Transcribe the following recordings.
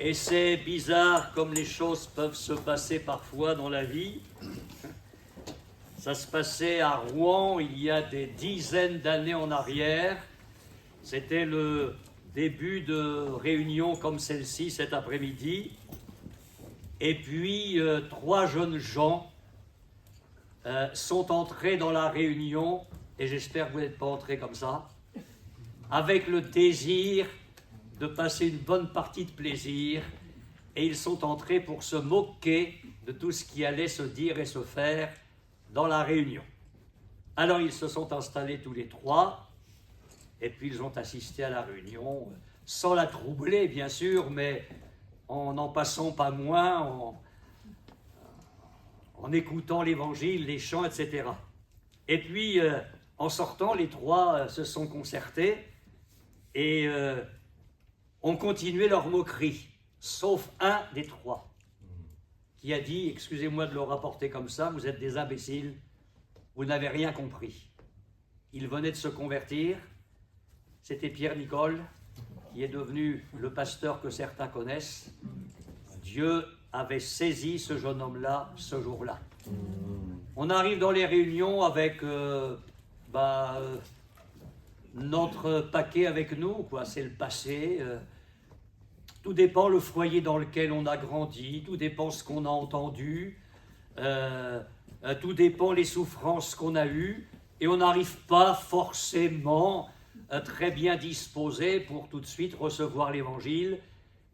Et c'est bizarre comme les choses peuvent se passer parfois dans la vie. Ça se passait à Rouen il y a des dizaines d'années en arrière. C'était le début de réunion comme celle-ci cet après-midi. Et puis, 3 jeunes gens sont entrés dans la réunion, et j'espère que vous n'êtes pas entrés comme ça, avec le désir de passer une bonne partie de plaisir, et ils sont entrés pour se moquer de tout ce qui allait se dire et se faire dans la réunion. Alors ils se sont installés tous les 3, et puis ils ont assisté à la réunion, sans la troubler bien sûr, mais en n'en passant pas moins, en écoutant l'évangile, les chants, etc. Et puis, en sortant, les 3 se sont concertés et ont continué leur moquerie, sauf un des 3, qui a dit, excusez-moi de le rapporter comme ça, vous êtes des imbéciles, vous n'avez rien compris. Il venait de se convertir, c'était Pierre Nicole, qui est devenu le pasteur que certains connaissent. Dieu avait saisi ce jeune homme-là, ce jour-là. On arrive dans les réunions avec notre paquet avec nous, quoi. C'est le passé. Tout dépend le foyer dans lequel on a grandi, tout dépend ce qu'on a entendu, tout dépend les souffrances qu'on a eues, et on n'arrive pas forcément très bien disposé pour tout de suite recevoir l'évangile,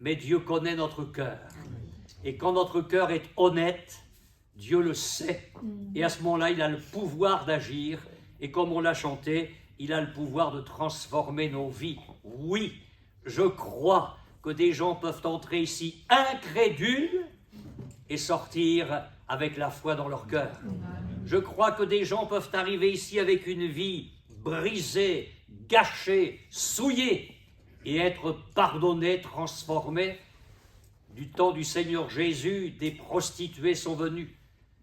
mais Dieu connaît notre cœur. Et quand notre cœur est honnête, Dieu le sait. Et à ce moment-là, il a le pouvoir d'agir. Et comme on l'a chanté, il a le pouvoir de transformer nos vies. Oui, je crois que des gens peuvent entrer ici incrédules et sortir avec la foi dans leur cœur. Je crois que des gens peuvent arriver ici avec une vie brisée, gâchée, souillée, et être pardonnés, transformés. Du temps du Seigneur Jésus, des prostituées sont venues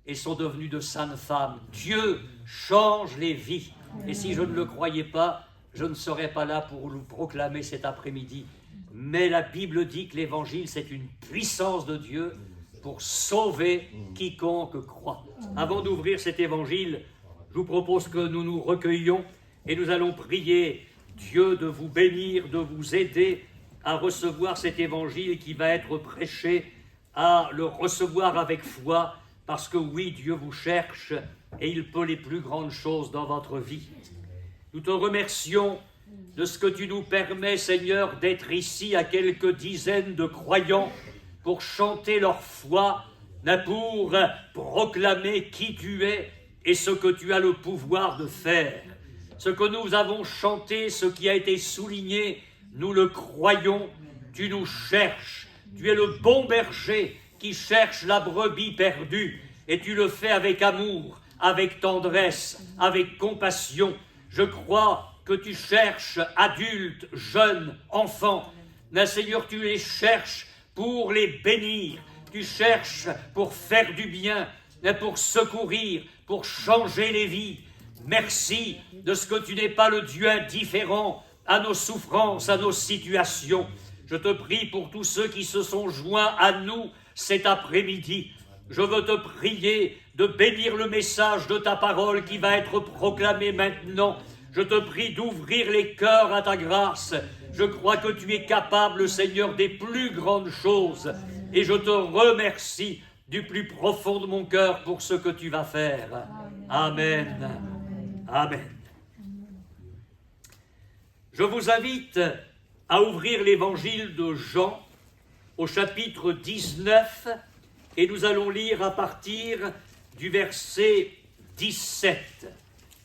et sont devenues de saintes femmes. Dieu change les vies. Et si je ne le croyais pas, je ne serais pas là pour le proclamer cet après-midi. Mais la Bible dit que l'évangile, c'est une puissance de Dieu pour sauver quiconque croit. Avant d'ouvrir cet évangile, je vous propose que nous nous recueillions et nous allons prier Dieu de vous bénir, de vous aider à recevoir cet évangile qui va être prêché, à le recevoir avec foi, parce que oui, Dieu vous cherche et il peut les plus grandes choses dans votre vie. Nous te remercions de ce que tu nous permets, Seigneur, d'être ici à quelques dizaines de croyants pour chanter leur foi, pour proclamer qui tu es et ce que tu as le pouvoir de faire. Ce que nous avons chanté, ce qui a été souligné, nous le croyons, tu nous cherches. Tu es le bon berger qui cherche la brebis perdue et tu le fais avec amour, avec tendresse, avec compassion. Je crois que tu cherches adultes, jeunes, enfants. Mais Seigneur, tu les cherches pour les bénir. Tu cherches pour faire du bien, pour secourir, pour changer les vies. Merci de ce que tu n'es pas le Dieu indifférent à nos souffrances, à nos situations. Je te prie pour tous ceux qui se sont joints à nous cet après-midi. Je veux te prier de bénir le message de ta parole qui va être proclamé maintenant. Je te prie d'ouvrir les cœurs à ta grâce. Je crois que tu es capable, Seigneur, des plus grandes choses. Et je te remercie du plus profond de mon cœur pour ce que tu vas faire. Amen. Amen. Je vous invite à ouvrir l'évangile de Jean au chapitre 19 et nous allons lire à partir du verset 17.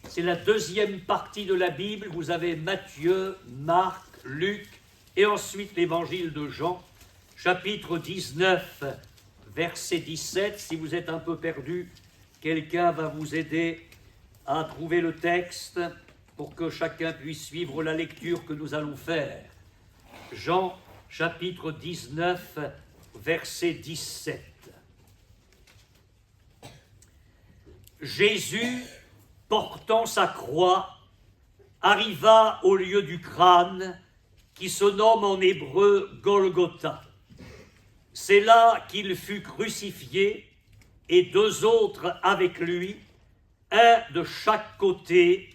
C'est la deuxième partie de la Bible. Vous avez Matthieu, Marc, Luc et ensuite l'évangile de Jean, chapitre 19, verset 17. Si vous êtes un peu perdu, quelqu'un va vous aider à trouver le texte pour que chacun puisse suivre la lecture que nous allons faire. Jean, chapitre 19, verset 17. Jésus, portant sa croix, arriva au lieu du crâne qui se nomme en hébreu Golgotha. c'est là qu'il fut crucifié, et 2 autres avec lui, un de chaque côté,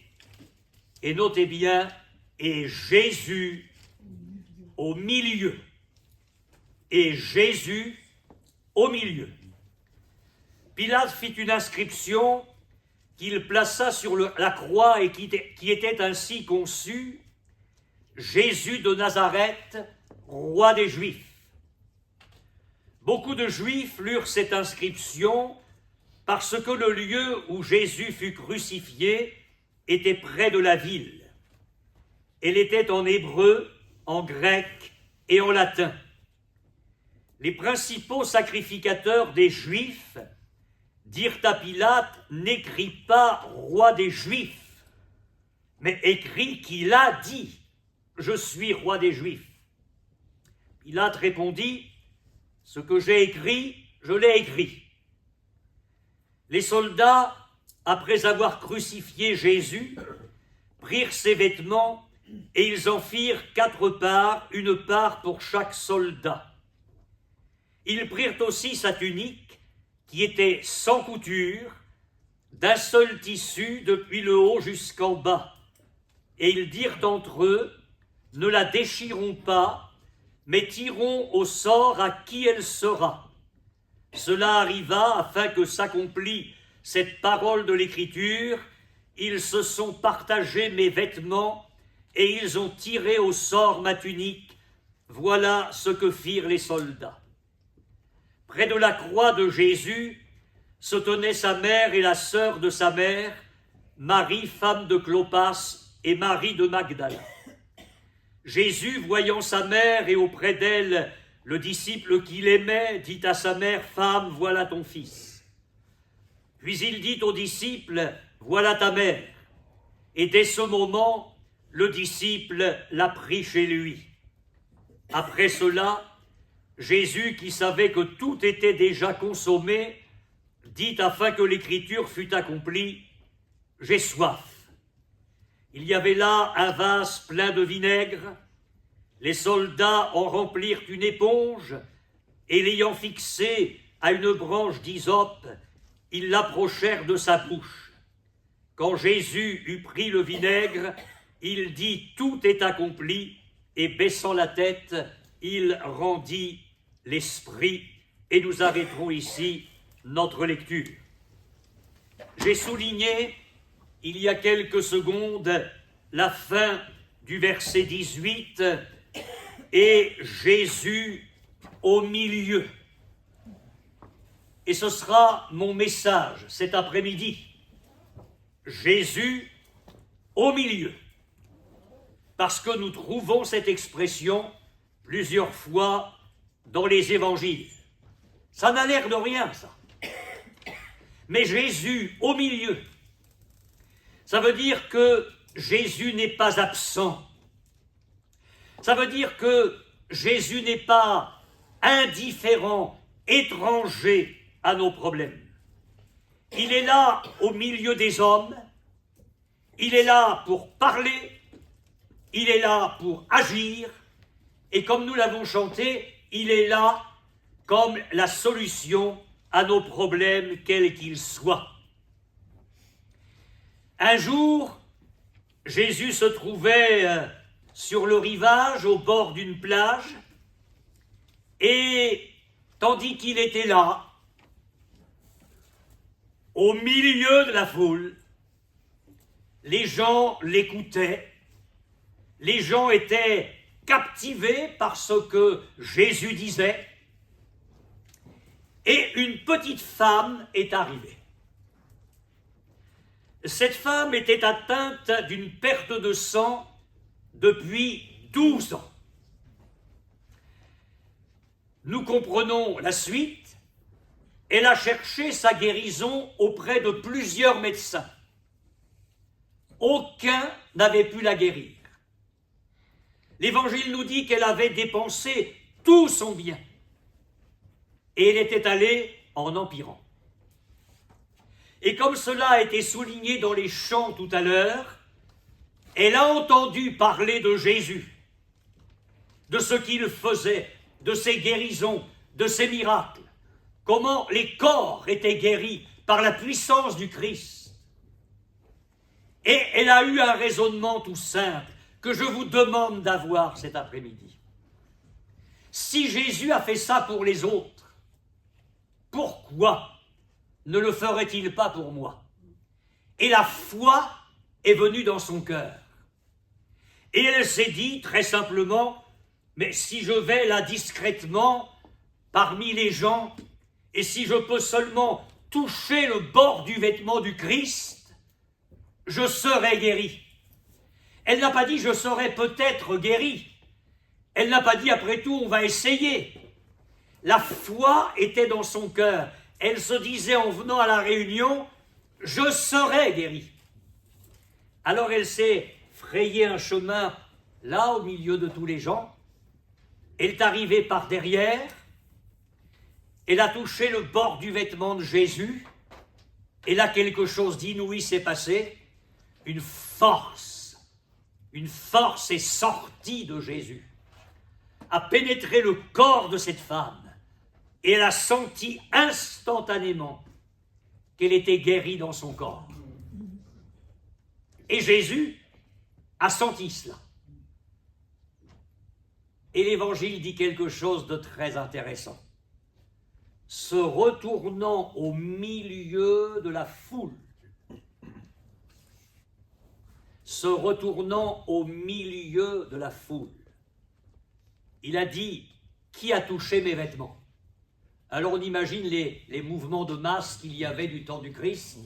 et notez bien, et Jésus au milieu. Et Jésus au milieu. Pilate fit une inscription qu'il plaça sur la croix et qui était ainsi conçue: Jésus de Nazareth, roi des Juifs. Beaucoup de Juifs lurent cette inscription parce que le lieu où Jésus fut crucifié était près de la ville. Elle était en hébreu, en grec et en latin. Les principaux sacrificateurs des Juifs dirent à Pilate: n'écris pas roi des Juifs, mais écris qu'il a dit: je suis roi des Juifs. Pilate répondit: ce que j'ai écrit, je l'ai écrit. Les soldats, après avoir crucifié Jésus, prirent ses vêtements et ils en firent 4 parts, 1 part pour chaque soldat. Ils prirent aussi sa tunique, qui était sans couture, d'un seul tissu depuis le haut jusqu'en bas. Et ils dirent entre eux: ne la déchirons pas, mais tirons au sort à qui elle sera. Cela arriva afin que s'accomplît cette parole de l'Écriture: ils se sont partagés mes vêtements, et ils ont tiré au sort ma tunique. Voilà ce que firent les soldats. Près de la croix de Jésus se tenaient sa mère et la sœur de sa mère, Marie, femme de Clopas, et Marie de Magdala. Jésus, voyant sa mère et auprès d'elle le disciple qu'il aimait, dit à sa mère: femme, voilà ton fils. Puis il dit au disciple: voilà ta mère. Et dès ce moment, le disciple l'a pris chez lui. Après cela, Jésus, qui savait que tout était déjà consommé, dit, afin que l'écriture fût accomplie: j'ai soif. Il y avait là un vase plein de vinaigre. Les soldats en remplirent une éponge, et l'ayant fixée à une branche d'hysope, ils l'approchèrent de sa bouche. Quand Jésus eut pris le vinaigre, il dit: tout est accompli, et baissant la tête, il rendit l'esprit. Et nous arrêterons ici notre lecture. J'ai souligné il y a quelques secondes la fin du verset 18, et Jésus au milieu. Et ce sera mon message cet après-midi. Jésus au milieu. Parce que nous trouvons cette expression plusieurs fois dans les évangiles. Ça n'a l'air de rien, ça. Mais Jésus au milieu, ça veut dire que Jésus n'est pas absent. Ça veut dire que Jésus n'est pas indifférent, étranger à nos problèmes. Il est là au milieu des hommes, il est là pour parler, il est là pour agir, et comme nous l'avons chanté, il est là comme la solution à nos problèmes, quels qu'ils soient. Un jour, Jésus se trouvait sur le rivage, au bord d'une plage, et tandis qu'il était là, au milieu de la foule, les gens l'écoutaient, les gens étaient captivés par ce que Jésus disait, et une petite femme est arrivée. Cette femme était atteinte d'une perte de sang depuis 12 ans. Nous comprenons la suite. Elle a cherché sa guérison auprès de plusieurs médecins. Aucun n'avait pu la guérir. L'Évangile nous dit qu'elle avait dépensé tout son bien. Et elle était allée en empirant. Et comme cela a été souligné dans les chants tout à l'heure, elle a entendu parler de Jésus, de ce qu'il faisait, de ses guérisons, de ces miracles, comment les corps étaient guéris par la puissance du Christ. Et elle a eu un raisonnement tout simple que je vous demande d'avoir cet après-midi. Si Jésus a fait ça pour les autres, pourquoi ne le ferait-il pas pour moi? Et la foi est venue dans son cœur. Et elle s'est dit très simplement, mais si je vais là discrètement parmi les gens, et si je peux seulement toucher le bord du vêtement du Christ, je serai guéri. Elle n'a pas dit je serai peut-être guéri. Elle n'a pas dit après tout on va essayer. La foi était dans son cœur. Elle se disait en venant à la réunion, je serai guéri. Alors elle s'est frayé un chemin là au milieu de tous les gens. Elle est arrivée par derrière. Elle a touché le bord du vêtement de Jésus. Et là quelque chose d'inouï s'est passé. Une force est sortie de Jésus, a pénétré le corps de cette femme. Et elle a senti instantanément qu'elle était guérie dans son corps. Et Jésus a senti cela. Et l'Évangile dit quelque chose de très intéressant. Se retournant au milieu de la foule, se retournant au milieu de la foule, il a dit, qui a touché mes vêtements? Alors on imagine les mouvements de masse qu'il y avait du temps du Christ.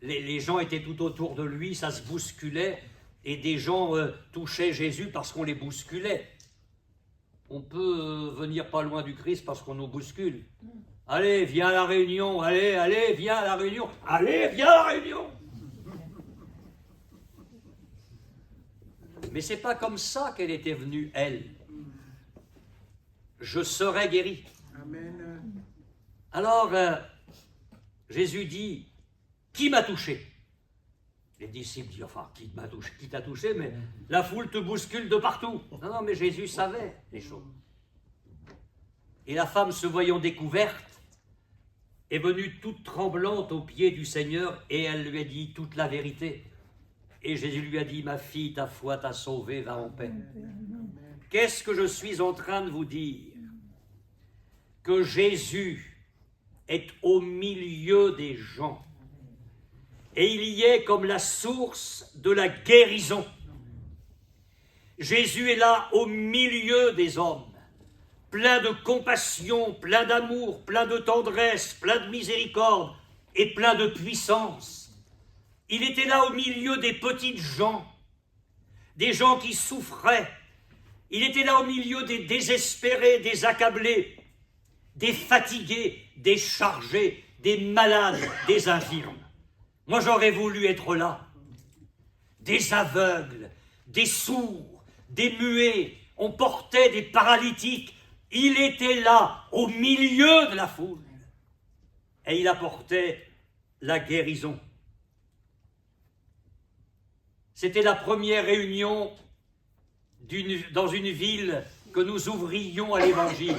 Les gens étaient tout autour de lui, ça se bousculait, et des gens touchaient Jésus parce qu'on les bousculait. On peut venir pas loin du Christ parce qu'on nous bouscule. Allez, viens à la réunion, allez, viens à la réunion, allez, viens à la réunion. Mais c'est pas comme ça qu'elle était venue, elle. Je serai guéri. Amen. Alors, Jésus dit, qui m'a touché? Les disciples disent, enfin, qui m'a touché? Qui t'a touché? Mais la foule te bouscule de partout. Non, mais Jésus savait les choses. Et la femme, se voyant découverte, est venue toute tremblante aux pieds du Seigneur et elle lui a dit toute la vérité. Et Jésus lui a dit, ma fille, ta foi t'a sauvée, va en paix. Qu'est-ce que je suis en train de vous dire? Que Jésus est au milieu des gens. Et il y est comme la source de la guérison. Jésus est là au milieu des hommes, plein de compassion, plein d'amour, plein de tendresse, plein de miséricorde et plein de puissance. Il était là au milieu des petites gens, des gens qui souffraient. Il était là au milieu des désespérés, des accablés, des fatigués, des chargés, des malades, des infirmes. Moi, j'aurais voulu être là. Des aveugles, des sourds, des muets, on portait des paralytiques. Il était là, au milieu de la foule. Et il apportait la guérison. C'était la première réunion dans une ville que nous ouvrions à l'Évangile.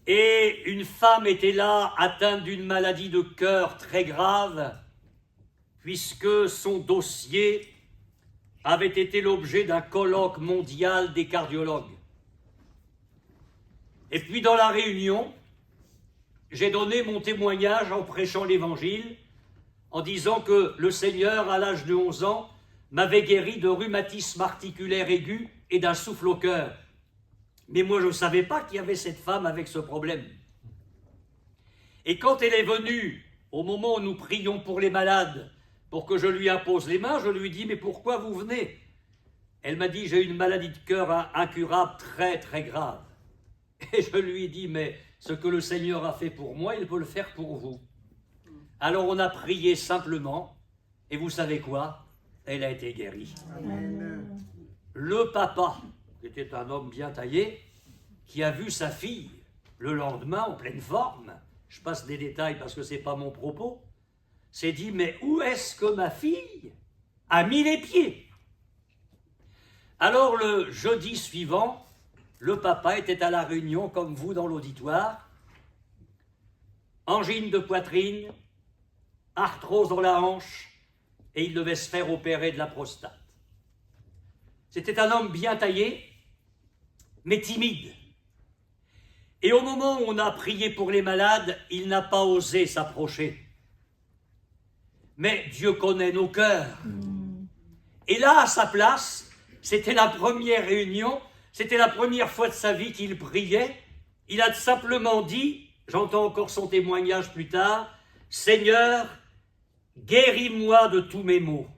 Et une femme était là, atteinte d'une maladie de cœur très grave, puisque son dossier avait été l'objet d'un colloque mondial des cardiologues. Et puis dans la réunion, j'ai donné mon témoignage en prêchant l'Évangile, en disant que le Seigneur, à l'âge de 11 ans, m'avait guéri de rhumatisme articulaire aigu et d'un souffle au cœur. Mais moi, je ne savais pas qu'il y avait cette femme avec ce problème. Et quand elle est venue, au moment où nous prions pour les malades, pour que je lui impose les mains, je lui dis, mais pourquoi vous venez? Elle m'a dit, j'ai une maladie de cœur incurable, très très grave. Et je lui ai dit, mais ce que le Seigneur a fait pour moi, il peut le faire pour vous. Alors on a prié simplement, et vous savez quoi? Elle a été guérie. Amen. Le papa, qui était un homme bien taillé, qui a vu sa fille le lendemain en pleine forme, je passe des détails parce que ce n'est pas mon propos, s'est dit, mais où est-ce que ma fille a mis les pieds? Alors le jeudi suivant, le papa était à la réunion comme vous dans l'auditoire, angine de poitrine, arthrose dans la hanche, et il devait se faire opérer de la prostate. C'était un homme bien taillé, mais timide. Et au moment où on a prié pour les malades, il n'a pas osé s'approcher. Mais Dieu connaît nos cœurs. Et là, à sa place, c'était la première réunion, c'était la première fois de sa vie qu'il priait. Il a simplement dit, j'entends encore son témoignage plus tard, « Seigneur, guéris-moi de tous mes maux. »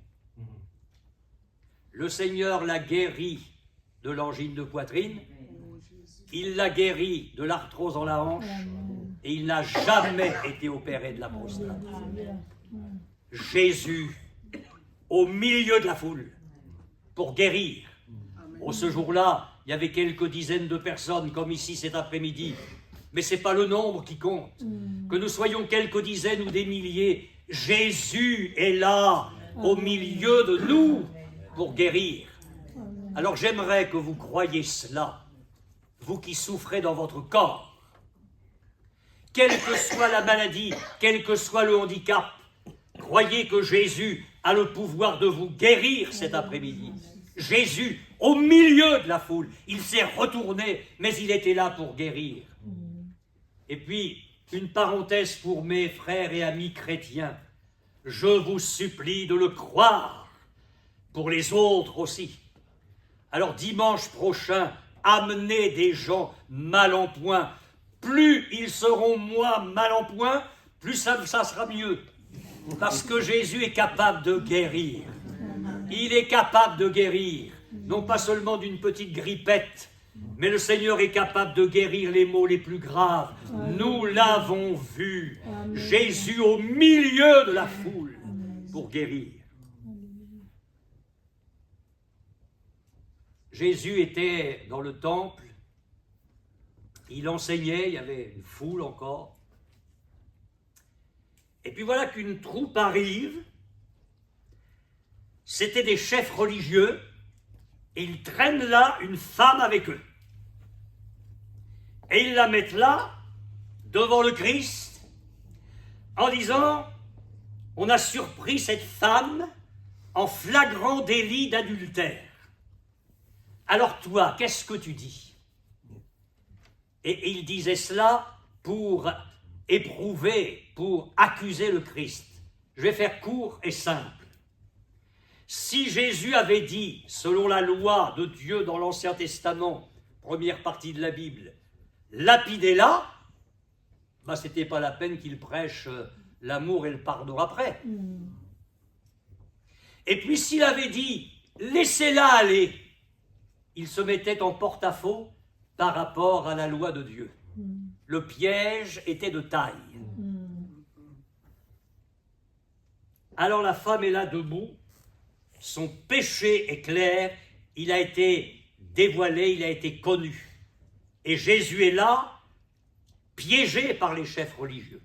Le Seigneur l'a guéri de l'angine de poitrine, il l'a guéri de l'arthrose dans la hanche, et il n'a jamais été opéré de la prostate. Jésus, au milieu de la foule, pour guérir. Ce jour-là, il y avait quelques dizaines de personnes, comme ici cet après-midi, mais ce n'est pas le nombre qui compte. Que nous soyons quelques dizaines ou des milliers, Jésus est là, au milieu de nous, pour guérir. Alors j'aimerais que vous croyiez cela, vous qui souffrez dans votre corps. Quelle que soit la maladie, quel que soit le handicap, croyez que Jésus a le pouvoir de vous guérir cet après-midi. Jésus, au milieu de la foule, il s'est retourné, mais il était là pour guérir. Et puis, une parenthèse pour mes frères et amis chrétiens, je vous supplie de le croire, pour les autres aussi. Alors dimanche prochain, amenez des gens mal en point. Plus ils seront moins mal en point, plus ça sera mieux. Parce que Jésus est capable de guérir. Il est capable de guérir, non pas seulement d'une petite grippette, mais le Seigneur est capable de guérir les maux les plus graves. Nous l'avons vu. Jésus au milieu de la foule pour guérir. Jésus était dans le temple, il enseignait, il y avait une foule encore. Et puis voilà qu'une troupe arrive, c'était des chefs religieux, et ils traînent là une femme avec eux. Et ils la mettent là, devant le Christ, en disant, on a surpris cette femme en flagrant délit d'adultère. Alors toi, qu'est-ce que tu dis? Et il disait cela pour éprouver, pour accuser le Christ. Je vais faire court et simple. Si Jésus avait dit, selon la loi de Dieu dans l'Ancien Testament, première partie de la Bible, lapidez-la, ben c'était pas la peine qu'il prêche l'amour et le pardon après. Et puis s'il avait dit, laissez-la aller, il se mettait en porte-à-faux par rapport à la loi de Dieu. Le piège était de taille. Alors la femme est là debout, son péché est clair, il a été dévoilé, il a été connu. Et Jésus est là, piégé par les chefs religieux.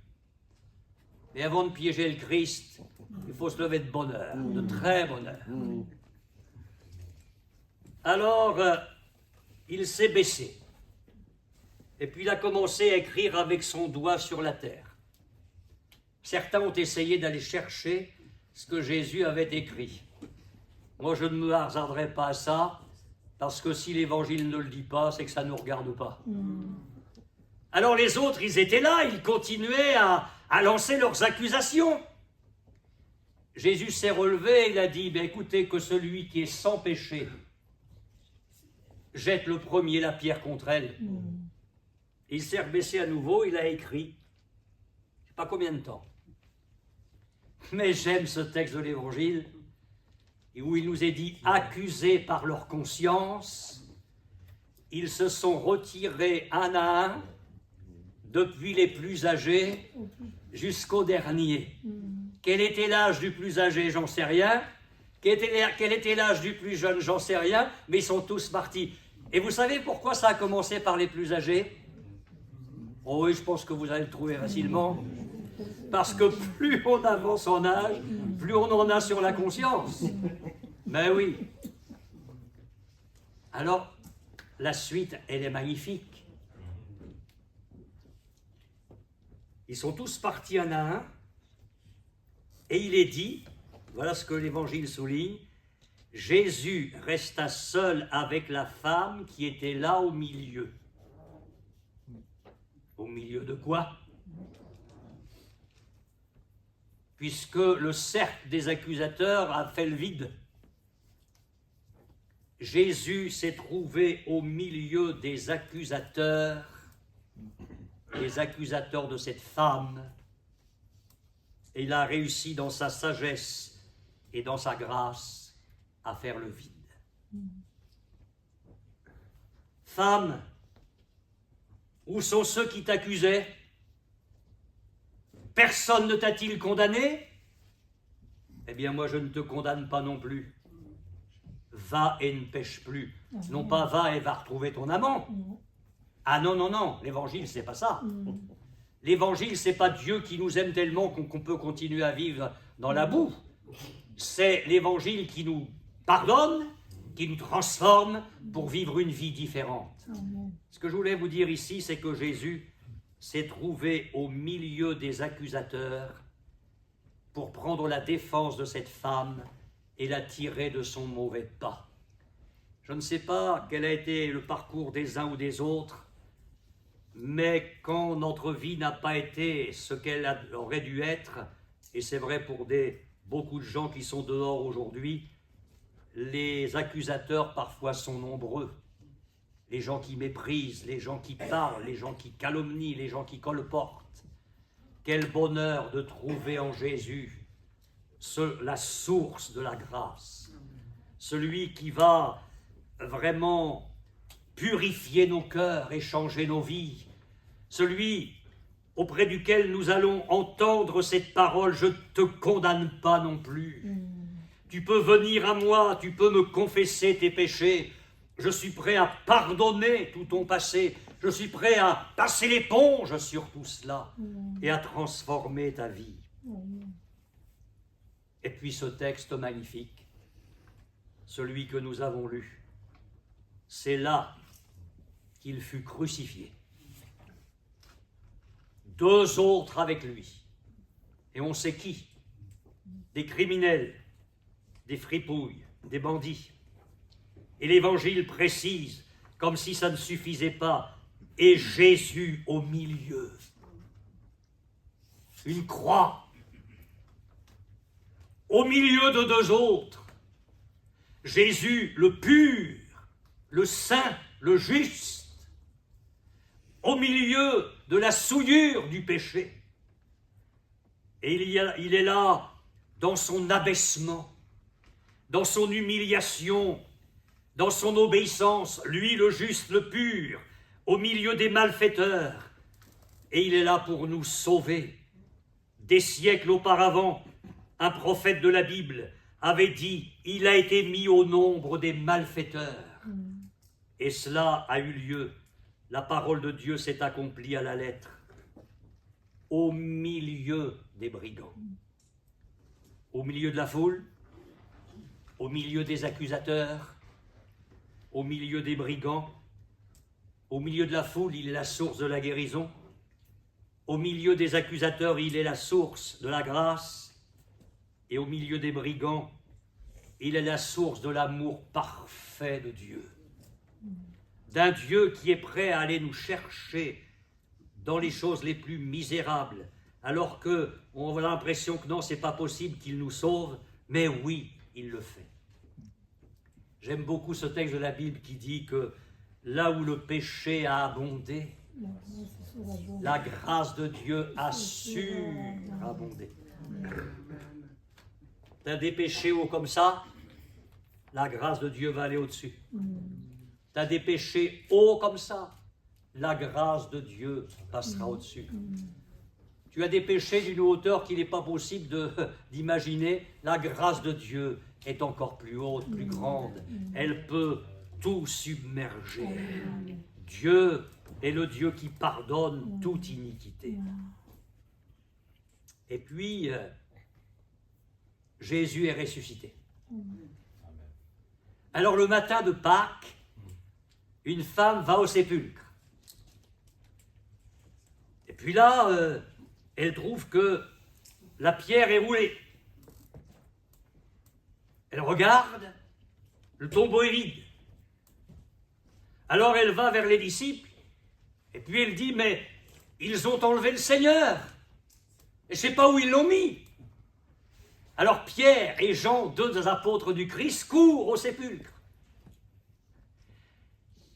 Mais avant de piéger le Christ, il faut se lever de bonne heure, de très bonne heure. Alors, il s'est baissé. Et puis il a commencé à écrire avec son doigt sur la terre. Certains ont essayé d'aller chercher ce que Jésus avait écrit. Moi, je ne me hasarderai pas à ça, parce que si l'Évangile ne le dit pas, c'est que ça ne nous regarde pas. Alors les autres, ils étaient là, ils continuaient à lancer leurs accusations. Jésus s'est relevé, il a dit, écoutez, que celui qui est sans péché jette le premier la pierre contre elle. Il s'est rebaissé à nouveau, il a écrit, je ne sais pas combien de temps. Mais j'aime ce texte de l'Évangile, où il nous est dit, accusés par leur conscience, ils se sont retirés un à un, depuis les plus âgés jusqu'au dernier. Quel était l'âge du plus âgé? J'en sais rien. Quel était l'âge du plus jeune? J'en sais rien. Mais ils sont tous partis. Et vous savez pourquoi ça a commencé par les plus âgés? Oh oui, je pense que vous allez le trouver facilement. Parce que plus on avance en âge, plus on en a sur la conscience. Mais oui. Alors, la suite, elle est magnifique. Ils sont tous partis un à un, et il est dit, voilà ce que l'Évangile souligne, Jésus resta seul avec la femme qui était là au milieu. Au milieu de quoi? Puisque le cercle des accusateurs a fait le vide. Jésus s'est trouvé au milieu des accusateurs de cette femme, et il a réussi dans sa sagesse et dans sa grâce à faire le vide. Femme, où sont ceux qui t'accusaient? Personne ne t'a-t-il condamné? Eh bien, moi, je ne te condamne pas non plus. Va et ne pêche plus. Non pas va et va retrouver ton amant. Ah non, non, non, l'évangile, c'est pas ça. L'évangile, c'est pas Dieu qui nous aime tellement qu'on peut continuer à vivre dans la boue. C'est l'évangile qui nous pardonne, qui nous transforme pour vivre une vie différente. Ce que je voulais vous dire ici, c'est que Jésus s'est trouvé au milieu des accusateurs pour prendre la défense de cette femme et la tirer de son mauvais pas. Je ne sais pas quel a été le parcours des uns ou des autres, mais quand notre vie n'a pas été ce qu'elle aurait dû être, et c'est vrai pour beaucoup de gens qui sont dehors aujourd'hui, les accusateurs parfois sont nombreux. Les gens qui méprisent, les gens qui parlent, les gens qui calomnient, les gens qui colportent. Quel bonheur de trouver en Jésus la source de la grâce, celui qui va vraiment purifier nos cœurs et changer nos vies, celui auprès duquel nous allons entendre cette parole, je ne te condamne pas non plus. Tu peux venir à moi, tu peux me confesser tes péchés, je suis prêt à pardonner tout ton passé, je suis prêt à passer l'éponge sur tout cela et à transformer ta vie. Et puis ce texte magnifique, celui que nous avons lu, c'est là qu'il fut crucifié. 2 autres avec lui. Et on sait qui? Des criminels, des fripouilles, des bandits. Et l'Évangile précise, comme si ça ne suffisait pas, et Jésus au milieu. Une croix. Au milieu de 2 autres. Jésus le pur, le saint, le juste. Au milieu de la souillure du péché. Et il est là dans son abaissement, dans son humiliation, dans son obéissance, lui le juste, le pur, au milieu des malfaiteurs. Et il est là pour nous sauver. Des siècles auparavant, un prophète de la Bible avait dit « Il a été mis au nombre des malfaiteurs ». Et cela a eu lieu. La parole de Dieu s'est accomplie à la lettre. Au milieu des brigands. Au milieu de la foule, au milieu des accusateurs, au milieu des brigands, au milieu de la foule, il est la source de la guérison. Au milieu des accusateurs, il est la source de la grâce. Et au milieu des brigands, il est la source de l'amour parfait de Dieu. D'un Dieu qui est prêt à aller nous chercher dans les choses les plus misérables, alors qu'on a l'impression que non, c'est pas possible qu'il nous sauve, mais oui, il le fait. J'aime beaucoup ce texte de la Bible qui dit que là où le péché a abondé, la grâce de Dieu a surabondé. T'as des péchés hauts comme ça, la grâce de Dieu va aller au-dessus. T'as des péchés hauts comme ça, la grâce de Dieu passera au-dessus. Tu as des péchés d'une hauteur qu'il n'est pas possible d'imaginer, la grâce de Dieu est encore plus haute, plus grande. Elle peut tout submerger. Dieu est le Dieu qui pardonne toute iniquité. Et puis, Jésus est ressuscité. Alors le matin de Pâques, une femme va au sépulcre. Et puis là, elle trouve que la pierre est roulée. Elle regarde, le tombeau est vide. Alors elle va vers les disciples, et puis elle dit, mais ils ont enlevé le Seigneur, et je ne sais pas où ils l'ont mis. Alors Pierre et Jean, deux des apôtres du Christ, courent au sépulcre.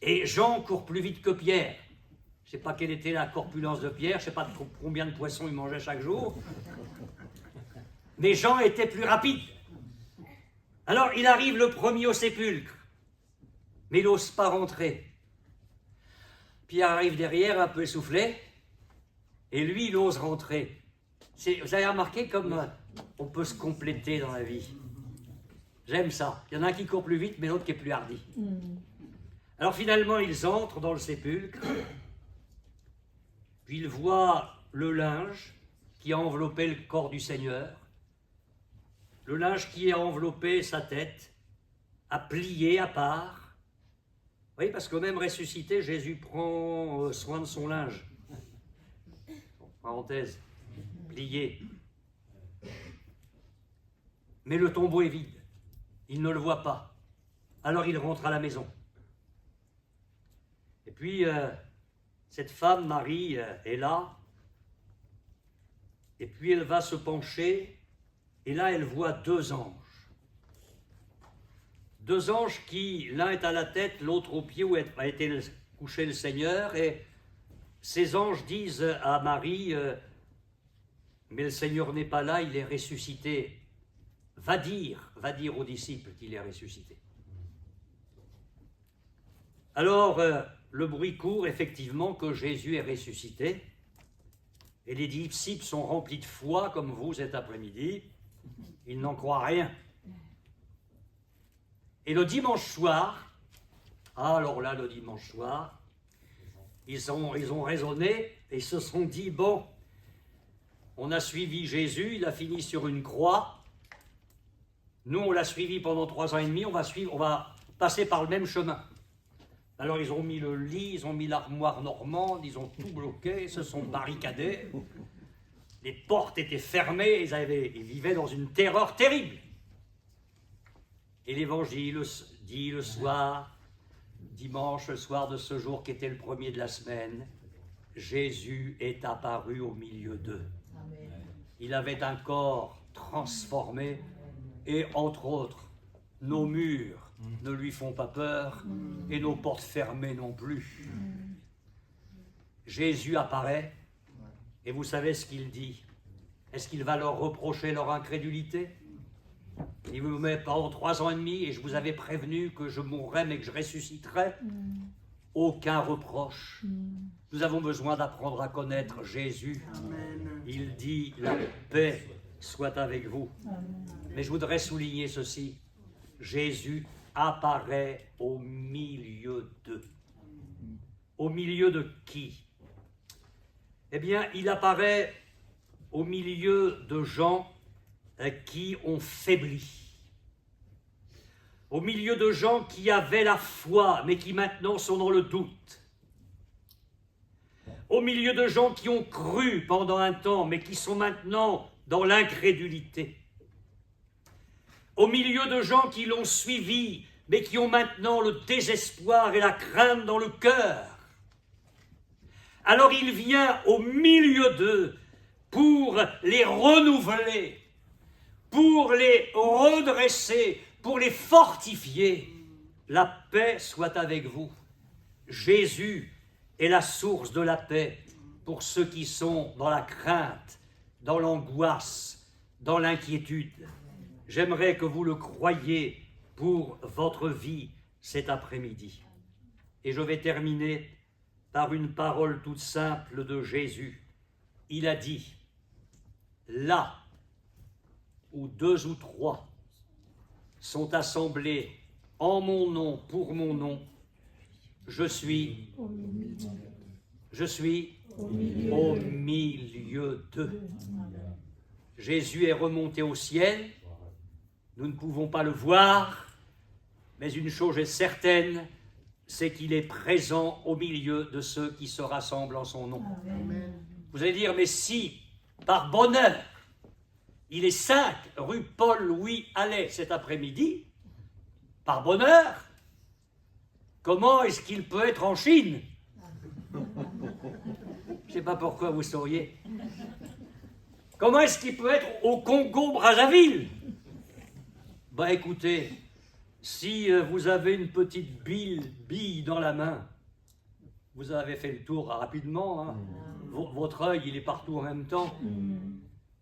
Et Jean court plus vite que Pierre. Je ne sais pas quelle était la corpulence de Pierre, je ne sais pas combien de poissons il mangeait chaque jour. Mais Jean était plus rapide. Alors il arrive le premier au sépulcre, mais il n'ose pas rentrer. Pierre arrive derrière, un peu essoufflé, et lui, il ose rentrer. Vous avez remarqué comme on peut se compléter dans la vie. J'aime ça. Il y en a un qui court plus vite, mais l'autre qui est plus hardi. Alors finalement, ils entrent dans le sépulcre, puis ils voient le linge qui a enveloppé le corps du Seigneur, le linge qui a enveloppé sa tête, a plié à part. Oui, parce que même ressuscité, Jésus prend soin de son linge. Parenthèse, plié. Mais le tombeau est vide. Il ne le voit pas. Alors il rentre à la maison. Et puis, cette femme, Marie, est là. Et puis elle va se pencher. Et là, elle voit deux anges. Deux anges qui, l'un est à la tête, l'autre au pied où a été couché le Seigneur. Et ces anges disent à Marie, mais le Seigneur n'est pas là, il est ressuscité. Va dire aux disciples qu'il est ressuscité. Alors, le bruit court effectivement que Jésus est ressuscité. Et les disciples sont remplis de foi, comme vous cet après-midi. Ils n'en croient rien. Et le dimanche soir, alors là, le dimanche soir, ils ont raisonné et se sont dit, bon, on a suivi Jésus, il a fini sur une croix. Nous, on l'a suivi pendant 3 ans et demi, on va passer par le même chemin. Alors, ils ont mis le lit, ils ont mis l'armoire normande, ils ont tout bloqué, ils se sont barricadés. Les portes étaient fermées, ils vivaient dans une terreur terrible. Et l'Évangile dit le soir, dimanche, le soir de ce jour qui était le premier de la semaine, Jésus est apparu au milieu d'eux. Il avait un corps transformé et, entre autres, nos murs ne lui font pas peur et nos portes fermées non plus. Jésus apparaît et vous savez ce qu'il dit. Est-ce qu'il va leur reprocher leur incrédulité? Il vous met pendant 3 ans et demi et je vous avais prévenu que je mourrais mais que je ressusciterais. Aucun reproche. Nous avons besoin d'apprendre à connaître Jésus. Amen. Il dit la paix soit avec vous. Mais je voudrais souligner ceci. Jésus apparaît au milieu d'eux. Au milieu de qui? Eh bien, il apparaît au milieu de gens qui ont faibli. Au milieu de gens qui avaient la foi, mais qui maintenant sont dans le doute. Au milieu de gens qui ont cru pendant un temps, mais qui sont maintenant dans l'incrédulité. Au milieu de gens qui l'ont suivi, mais qui ont maintenant le désespoir et la crainte dans le cœur. Alors il vient au milieu d'eux pour les renouveler, pour les redresser, pour les fortifier. La paix soit avec vous. Jésus est la source de la paix pour ceux qui sont dans la crainte, dans l'angoisse, dans l'inquiétude. J'aimerais que vous le croyiez pour votre vie cet après-midi. Et je vais terminer par une parole toute simple de Jésus. Il a dit, là où 2 ou 3 sont assemblés en mon nom, pour mon nom, je suis au milieu d'eux. Jésus est remonté au ciel. Nous ne pouvons pas le voir, mais une chose est certaine, c'est qu'il est présent au milieu de ceux qui se rassemblent en son nom. Amen. Vous allez dire, mais si, par bonheur, il est 5 rue Paul-Louis Allais cet après-midi, par bonheur, comment est-ce qu'il peut être en Chine? Je ne sais pas pourquoi vous sauriez. Comment est-ce qu'il peut être au Congo-Brazzaville? Ben écoutez, si vous avez une petite bille dans la main, vous avez fait le tour rapidement, hein. Votre œil, il est partout en même temps.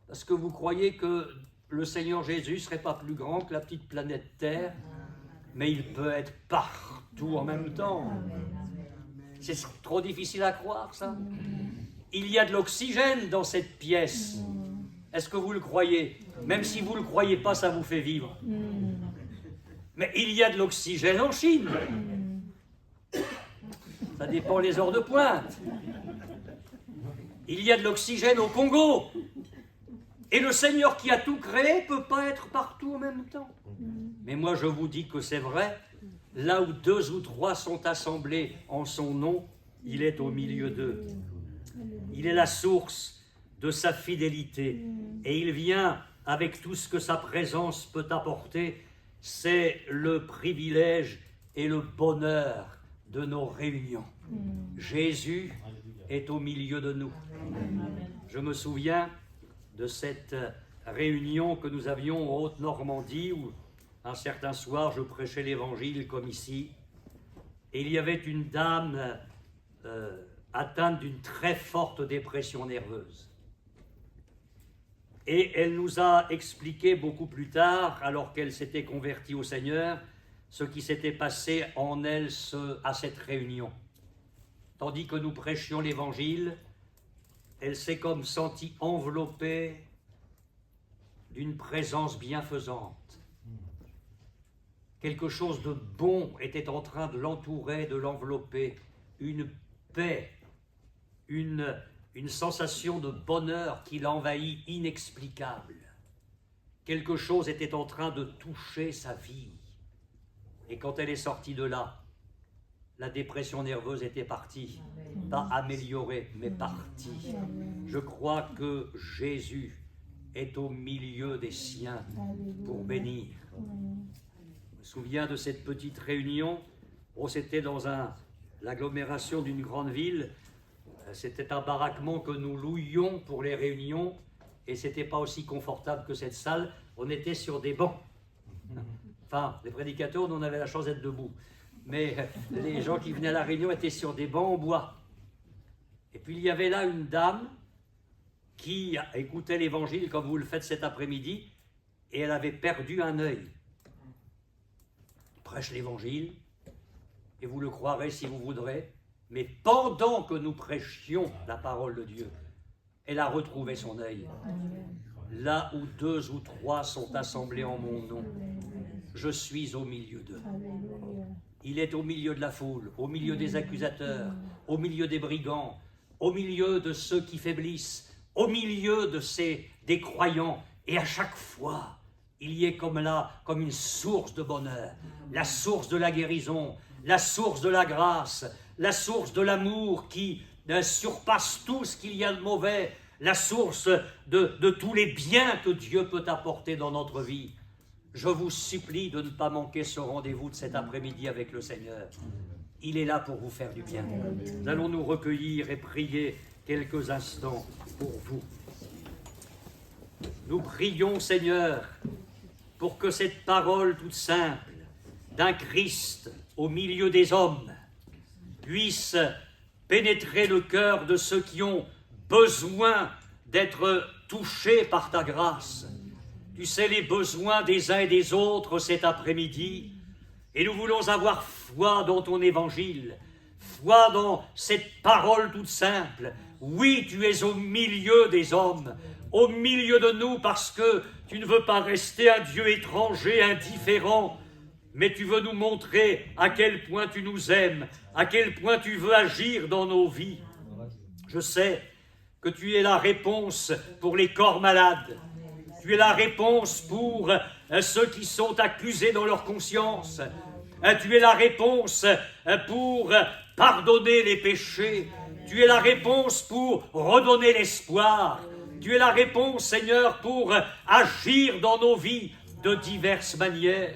Parce que vous croyez que le Seigneur Jésus ne serait pas plus grand que la petite planète Terre, mais il peut être partout en même temps. C'est trop difficile à croire, ça. Il y a de l'oxygène dans cette pièce. Est-ce que vous le croyez? Même si vous ne le croyez pas, ça vous fait vivre. Mais il y a de l'oxygène en Chine. Ça dépend les heures de pointe. Il y a de l'oxygène au Congo. Et le Seigneur qui a tout créé ne peut pas être partout en même temps. Mais moi je vous dis que c'est vrai, là où 2 ou 3 sont assemblés en son nom, il est au milieu d'eux. Il est la source de sa fidélité. Et il vient avec tout ce que sa présence peut apporter. C'est le privilège et le bonheur de nos réunions. Jésus est au milieu de nous. Je me souviens de cette réunion que nous avions en Haute-Normandie où un certain soir je prêchais l'évangile comme ici et il y avait une dame atteinte d'une très forte dépression nerveuse. Et elle nous a expliqué beaucoup plus tard, alors qu'elle s'était convertie au Seigneur, ce qui s'était passé en elle à cette réunion. Tandis que nous prêchions l'évangile, elle s'est comme sentie enveloppée d'une présence bienfaisante. Quelque chose de bon était en train de l'entourer, de l'envelopper. Une paix, une sensation de bonheur qui l'envahit, inexplicable. Quelque chose était en train de toucher sa vie. Et quand elle est sortie de là, la dépression nerveuse était partie. Pas améliorée, mais partie. Je crois que Jésus est au milieu des siens pour bénir. Je me souviens de cette petite réunion. C'était dans l'agglomération d'une grande ville. C'était un baraquement que nous louions pour les réunions et c'était pas aussi confortable que cette salle. On était sur des bancs. Enfin, les prédicateurs, nous, on avait la chance d'être debout. Mais les gens qui venaient à la réunion étaient sur des bancs en bois. Et puis il y avait là une dame qui écoutait l'évangile comme vous le faites cet après-midi et elle avait perdu un œil. Prêche l'évangile et vous le croirez si vous voudrez, mais pendant que nous prêchions la parole de Dieu, elle a retrouvé son œil. Là où 2 ou 3 sont assemblés en mon nom, je suis au milieu d'eux. Il est au milieu de la foule, au milieu des accusateurs, au milieu des brigands, au milieu de ceux qui faiblissent, au milieu des croyants. Et à chaque fois, il y est comme une source de bonheur, la source de la guérison, la source de la grâce, la source de l'amour qui surpasse tout ce qu'il y a de mauvais, la source de tous les biens que Dieu peut apporter dans notre vie. Je vous supplie de ne pas manquer ce rendez-vous de cet après-midi avec le Seigneur. Il est là pour vous faire du bien. Nous allons nous recueillir et prier quelques instants pour vous. Nous prions, Seigneur, pour que cette parole toute simple d'un Christ au milieu des hommes puisse pénétrer le cœur de ceux qui ont besoin d'être touchés par ta grâce. Tu sais les besoins des uns et des autres cet après-midi, et nous voulons avoir foi dans ton évangile, foi dans cette parole toute simple. Oui, tu es au milieu des hommes, au milieu de nous, parce que tu ne veux pas rester un Dieu étranger, indifférent, mais tu veux nous montrer à quel point tu nous aimes, à quel point tu veux agir dans nos vies. Je sais que tu es la réponse pour les corps malades. Tu es la réponse pour ceux qui sont accusés dans leur conscience. Tu es la réponse pour pardonner les péchés. Tu es la réponse pour redonner l'espoir. Tu es la réponse, Seigneur, pour agir dans nos vies de diverses manières.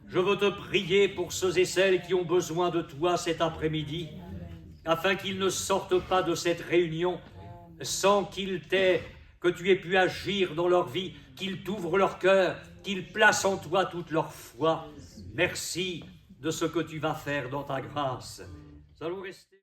Je veux te prier pour ceux et celles qui ont besoin de toi cet après-midi, afin qu'ils ne sortent pas de cette réunion sans que tu aies pu agir dans leur vie, qu'ils t'ouvrent leur cœur, qu'ils placent en toi toute leur foi. Merci de ce que tu vas faire dans ta grâce. Nous allons rester.